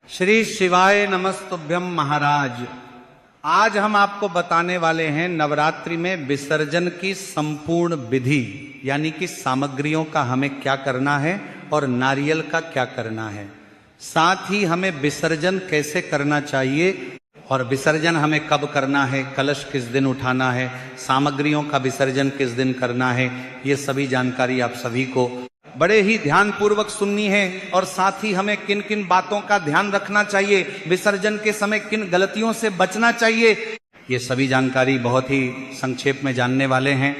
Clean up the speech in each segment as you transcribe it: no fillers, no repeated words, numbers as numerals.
श्री शिवाय नमस्तुभ्यम महाराज। आज हम आपको बताने वाले हैं नवरात्रि में विसर्जन की संपूर्ण विधि, यानी कि सामग्रियों का हमें क्या करना है और नारियल का क्या करना है। साथ ही हमें विसर्जन कैसे करना चाहिए और विसर्जन हमें कब करना है, कलश किस दिन उठाना है, सामग्रियों का विसर्जन किस दिन करना है, ये सभी जानकारी आप सभी को बड़े ही ध्यान पूर्वक सुननी है। और साथ ही हमें किन किन बातों का ध्यान रखना चाहिए, विसर्जन के समय किन गलतियों से बचना चाहिए, ये सभी जानकारी बहुत ही संक्षेप में जानने वाले हैं।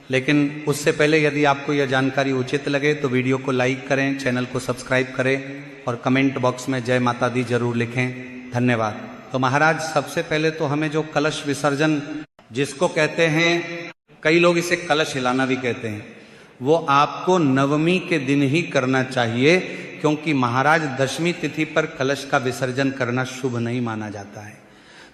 लेकिन उससे पहले यदि आपको यह जानकारी उचित लगे तो वीडियो को लाइक करें, चैनल को सब्सक्राइब करें और कमेंट बॉक्स में जय माता दी जरूर लिखें। धन्यवाद। तो महाराज, सबसे पहले तो हमें जो कलश विसर्जन जिसको कहते हैं, कई लोग इसे कलश हिलाना भी कहते हैं, वो आपको नवमी के दिन ही करना चाहिए, क्योंकि महाराज दशमी तिथि पर कलश का विसर्जन करना शुभ नहीं माना जाता है।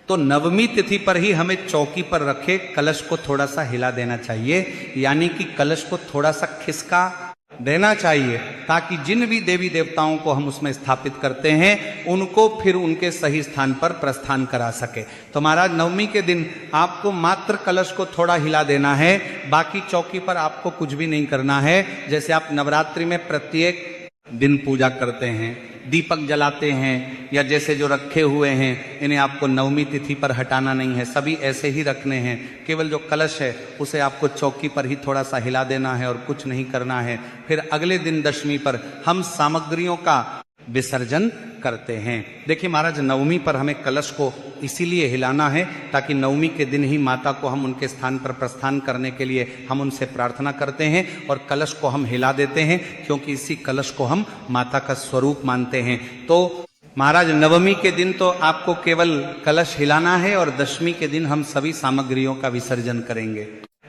तो नवमी तिथि पर ही हमें चौकी पर रखे कलश को थोड़ा सा हिला देना चाहिए, यानी कि कलश को थोड़ा सा खिसका देना चाहिए, ताकि जिन भी देवी देवताओं को हम उसमें स्थापित करते हैं उनको फिर उनके सही स्थान पर प्रस्थान करा सके। तो महाराज, नवमी के दिन आपको मात्र कलश को थोड़ा हिला देना है, बाकी चौकी पर आपको कुछ भी नहीं करना है। जैसे आप नवरात्रि में प्रत्येक दिन पूजा करते हैं, दीपक जलाते हैं, या जैसे जो रखे हुए हैं इन्हें आपको नवमी तिथि पर हटाना नहीं है, सभी ऐसे ही रखने हैं। केवल जो कलश है उसे आपको चौकी पर ही थोड़ा सा हिला देना है और कुछ नहीं करना है। फिर अगले दिन दशमी पर हम सामग्रियों का विसर्जन करते हैं। देखिए महाराज, नवमी पर हमें कलश को इसीलिए हिलाना है ताकि नवमी के दिन ही माता को हम उनके स्थान पर प्रस्थान करने के लिए हम उनसे प्रार्थना करते हैं और कलश को हम हिला देते हैं, क्योंकि इसी कलश को हम माता का स्वरूप मानते हैं। तो महाराज, नवमी के दिन तो आपको केवल कलश हिलाना है और दशमी के दिन हम सभी सामग्रियों का विसर्जन करेंगे।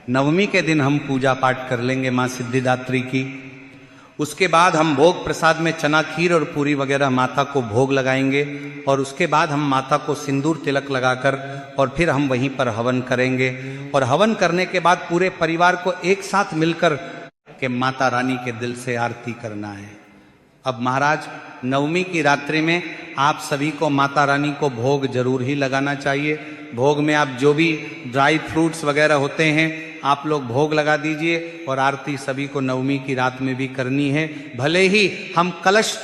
नवमी के दिन हम पूजा पाठ कर लेंगे माँ सिद्धिदात्री की। उसके बाद हम भोग प्रसाद में चना खीर और पूरी वगैरह माता को भोग लगाएंगे और उसके बाद हम माता को सिंदूर तिलक लगाकर और फिर हम वहीं पर हवन करेंगे। और हवन करने के बाद पूरे परिवार को एक साथ मिलकर के माता रानी के दिल से आरती करना है। अब महाराज, नवमी की रात्रि में आप सभी को माता रानी को भोग जरूर ही लगाना चाहिए। भोग में आप जो भी ड्राई फ्रूट्स वगैरह होते हैं आप लोग भोग लगा दीजिए और आरती सभी को नवमी की रात में भी करनी है। भले ही हम कलश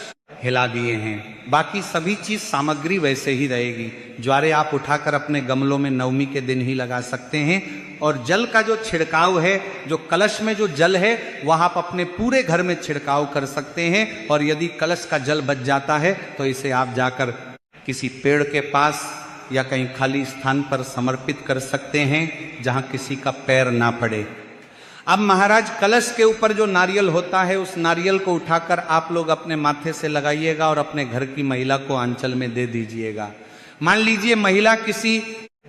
हिला दिए हैं, बाकी सभी चीज सामग्री वैसे ही रहेगी। ज्वारे आप उठाकर अपने गमलों में नवमी के दिन ही लगा सकते हैं। और जल का जो छिड़काव है, जो कलश में जो जल है वह आप अपने पूरे घर में छिड़काव कर सकते हैं। और यदि कलश का जल बच जाता है तो इसे आप जाकर किसी पेड़ के पास या कहीं खाली स्थान पर समर्पित कर सकते हैं, जहां किसी का पैर ना पड़े। अब महाराज, कलश के ऊपर जो नारियल होता है उस नारियल को उठाकर आप लोग अपने माथे से लगाइएगा और अपने घर की महिला को आंचल में दे दीजिएगा। मान लीजिए महिला किसी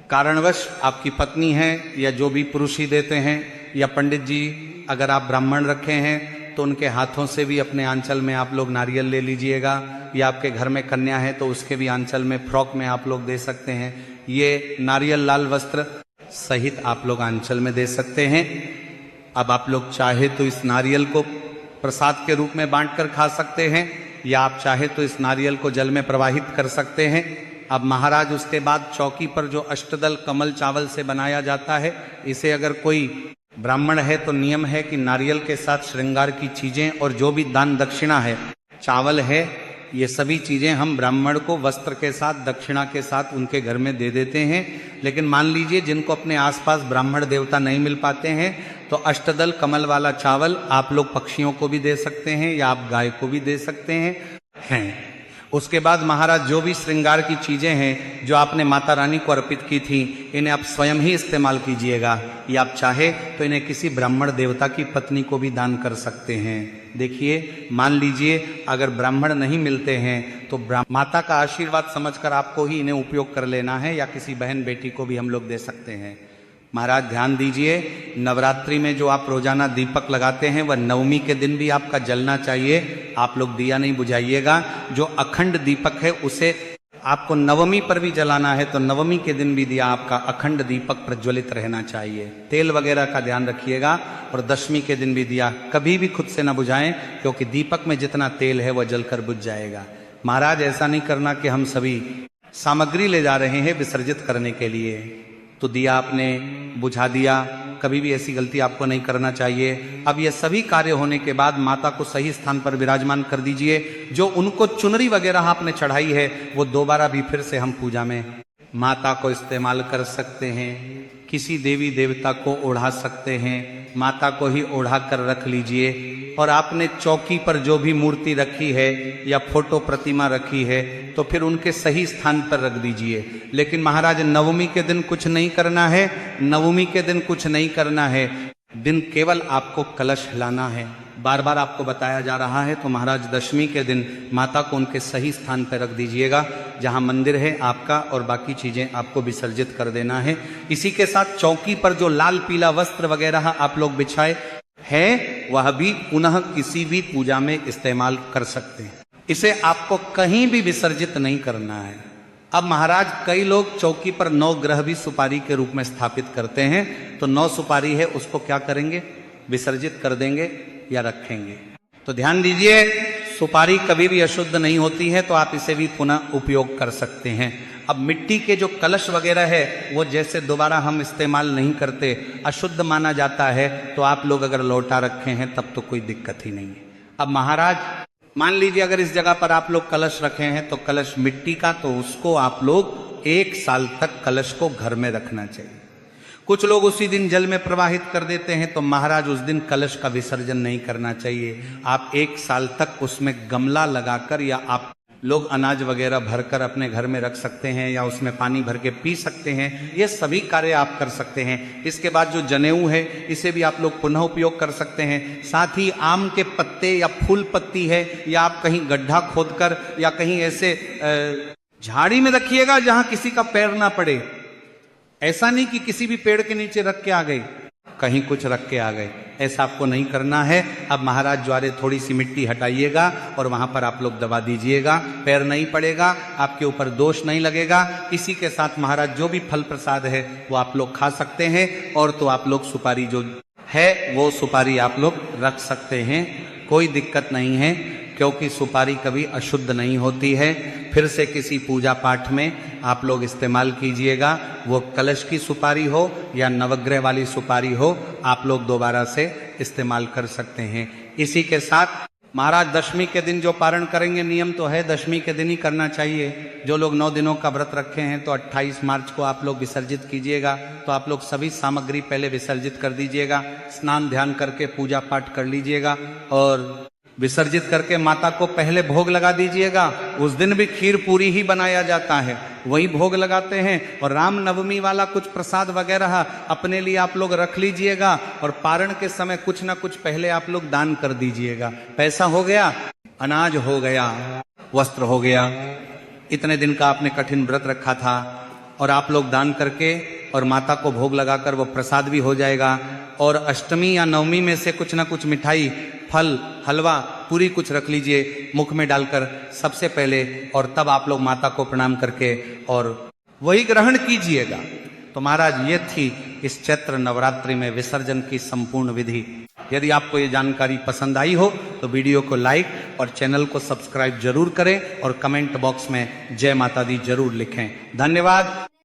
कारणवश, आपकी पत्नी है या जो भी पुरुष ही देते हैं, या पंडित जी अगर आप ब्राह्मण रखे हैं तो उनके हाथों से भी अपने आंचल में आप लोग नारियल ले लीजिएगा, या आपके घर में कन्या है तो उसके भी आंचल में फ्रॉक में आप लोग दे सकते हैं। ये नारियल लाल वस्त्र सहित आप लोग आंचल में दे सकते हैं। अब आप लोग चाहे तो इस नारियल को प्रसाद के रूप में बांट कर खा सकते हैं, या आप चाहे तो इस नारियल को जल में प्रवाहित कर सकते हैं। अब महाराज, उसके बाद चौकी पर जो अष्टदल कमल चावल से बनाया जाता है, इसे अगर कोई ब्राह्मण है तो नियम है कि नारियल के साथ श्रृंगार की चीजें और जो भी दान दक्षिणा है, चावल है, ये सभी चीजें हम ब्राह्मण को वस्त्र के साथ दक्षिणा के साथ उनके घर में दे देते हैं। लेकिन मान लीजिए जिनको अपने आसपास ब्राह्मण देवता नहीं मिल पाते हैं तो अष्टदल कमल वाला चावल आप लोग पक्षियों को भी दे सकते हैं या आप गाय को भी दे सकते हैं। उसके बाद महाराज, जो भी श्रृंगार की चीजें हैं जो आपने माता रानी को अर्पित की थी, इन्हें आप स्वयं ही इस्तेमाल कीजिएगा, या आप चाहे तो इन्हें किसी ब्राह्मण देवता की पत्नी को भी दान कर सकते हैं। देखिए, मान लीजिए अगर ब्राह्मण नहीं मिलते हैं तो माता का आशीर्वाद समझकर आपको ही इन्हें उपयोग कर लेना है, या किसी बहन बेटी को भी हम लोग दे सकते हैं। महाराज ध्यान दीजिए, नवरात्रि में जो आप रोजाना दीपक लगाते हैं वह नवमी के दिन भी आपका जलना चाहिए। आप लोग दिया नहीं बुझाइएगा। जो अखंड दीपक है उसे आपको नवमी पर भी जलाना है, तो नवमी के दिन भी दिया आपका अखंड दीपक प्रज्वलित रहना चाहिए। तेल वगैरह का ध्यान रखिएगा। और दशमी के दिन भी दिया कभी भी खुद से न बुझाएं, क्योंकि दीपक में जितना तेल है वह जलकर बुझ जाएगा। महाराज ऐसा नहीं करना कि हम सभी सामग्री ले जा रहे हैं विसर्जित करने के लिए, तो दिया आपने बुझा दिया, कभी भी ऐसी गलती आपको नहीं करना चाहिए। अब ये सभी कार्य होने के बाद माता को सही स्थान पर विराजमान कर दीजिए। जो उनको चुनरी वगैरह आपने चढ़ाई है वो दोबारा भी फिर से हम पूजा में माता को इस्तेमाल कर सकते हैं। किसी देवी देवता को ओढ़ा सकते हैं, माता को ही ओढ़ा कर रख लीजिए। और आपने चौकी पर जो भी मूर्ति रखी है या फोटो प्रतिमा रखी है तो फिर उनके सही स्थान पर रख दीजिए। लेकिन महाराज नवमी के दिन कुछ नहीं करना है, नवमी के दिन कुछ नहीं करना है, दिन केवल आपको कलश हिलाना है। बार बार आपको बताया जा रहा है। तो महाराज दशमी के दिन माता को उनके सही स्थान पर रख दीजिएगा जहां मंदिर है आपका, और बाकी चीजें आपको विसर्जित कर देना है। इसी के साथ चौकी पर जो लाल पीला वस्त्र वगैरह आप लोग बिछाए है वह भी पुनः किसी भी पूजा में इस्तेमाल कर सकते हैं। इसे आपको कहीं भी विसर्जित नहीं करना है। अब महाराज कई लोग चौकी पर 9 ग्रह भी सुपारी के रूप में स्थापित करते हैं, तो 9 सुपारी है उसको क्या करेंगे, विसर्जित कर देंगे या रखेंगे। तो ध्यान दीजिए, सुपारी कभी भी अशुद्ध नहीं होती है, तो आप इसे भी पुनः उपयोग कर सकते हैं। अब मिट्टी के जो कलश वगैरह है वो जैसे दोबारा हम इस्तेमाल नहीं करते, अशुद्ध माना जाता है, तो आप लोग अगर लौटा रखे हैं तब तो कोई दिक्कत ही नहीं है। अब महाराज मान लीजिए अगर इस जगह पर आप लोग कलश रखे हैं तो कलश मिट्टी का, तो उसको आप लोग 1 साल तक कलश को घर में रखना चाहिए। कुछ लोग उसी दिन जल में प्रवाहित कर देते हैं, तो महाराज उस दिन कलश का विसर्जन नहीं करना चाहिए। आप 1 साल तक उसमें गमला लगाकर या आप लोग अनाज वगैरह भरकर अपने घर में रख सकते हैं, या उसमें पानी भर के पी सकते हैं। ये सभी कार्य आप कर सकते हैं। इसके बाद जो जनेऊ है इसे भी आप लोग पुनः उपयोग कर सकते हैं। साथ ही आम के पत्ते या फूल पत्ती है, या आप कहीं गड्ढा खोदकर या कहीं ऐसे झाड़ी में रखिएगा जहां किसी का पैर ना पड़े। ऐसा नहीं कि किसी भी पेड़ के नीचे रख के आ गए, कहीं कुछ रख के आ गए, ऐसा आपको नहीं करना है। अब महाराज द्वारे थोड़ी सी मिट्टी हटाइएगा और वहां पर आप लोग दबा दीजिएगा, पैर नहीं पड़ेगा, आपके ऊपर दोष नहीं लगेगा। इसी के साथ महाराज जो भी फल प्रसाद है वो आप लोग खा सकते हैं, और तो आप लोग सुपारी जो है वो सुपारी आप लोग रख सकते हैं, कोई दिक्कत नहीं है, क्योंकि सुपारी कभी अशुद्ध नहीं होती है। फिर से किसी पूजा पाठ में आप लोग इस्तेमाल कीजिएगा, वो कलश की सुपारी हो या नवग्रह वाली सुपारी हो, आप लोग दोबारा से इस्तेमाल कर सकते हैं। इसी के साथ महाराज दशमी के दिन जो पारण करेंगे, नियम तो है दशमी के दिन ही करना चाहिए। जो लोग 9 दिनों का व्रत रखे हैं तो 28 मार्च को आप लोग विसर्जित कीजिएगा। तो आप लोग सभी सामग्री पहले विसर्जित कर दीजिएगा, स्नान ध्यान करके पूजा पाठ कर लीजिएगा, और विसर्जित करके माता को पहले भोग लगा दीजिएगा। उस दिन भी खीर पूरी ही बनाया जाता है, वही भोग लगाते हैं। और राम नवमी वाला कुछ प्रसाद वगैरह अपने लिए आप लोग रख लीजिएगा, और पारण के समय कुछ ना कुछ पहले आप लोग दान कर दीजिएगा। पैसा हो गया, अनाज हो गया, वस्त्र हो गया, इतने दिन का आपने कठिन व्रत रखा था, और आप लोग दान करके और माता को भोग लगाकर वो प्रसाद भी हो जाएगा। और अष्टमी या नवमी में से कुछ ना कुछ मिठाई, फल, हलवा, पूरी कुछ रख लीजिए मुख में डालकर सबसे पहले, और तब आप लोग माता को प्रणाम करके और वही ग्रहण कीजिएगा। तो महाराज ये थी इस चैत्र नवरात्रि में विसर्जन की संपूर्ण विधि। यदि आपको ये जानकारी पसंद आई हो तो वीडियो को लाइक और चैनल को सब्सक्राइब जरूर करें, और कमेंट बॉक्स में जय माता दी जरूर लिखें। धन्यवाद।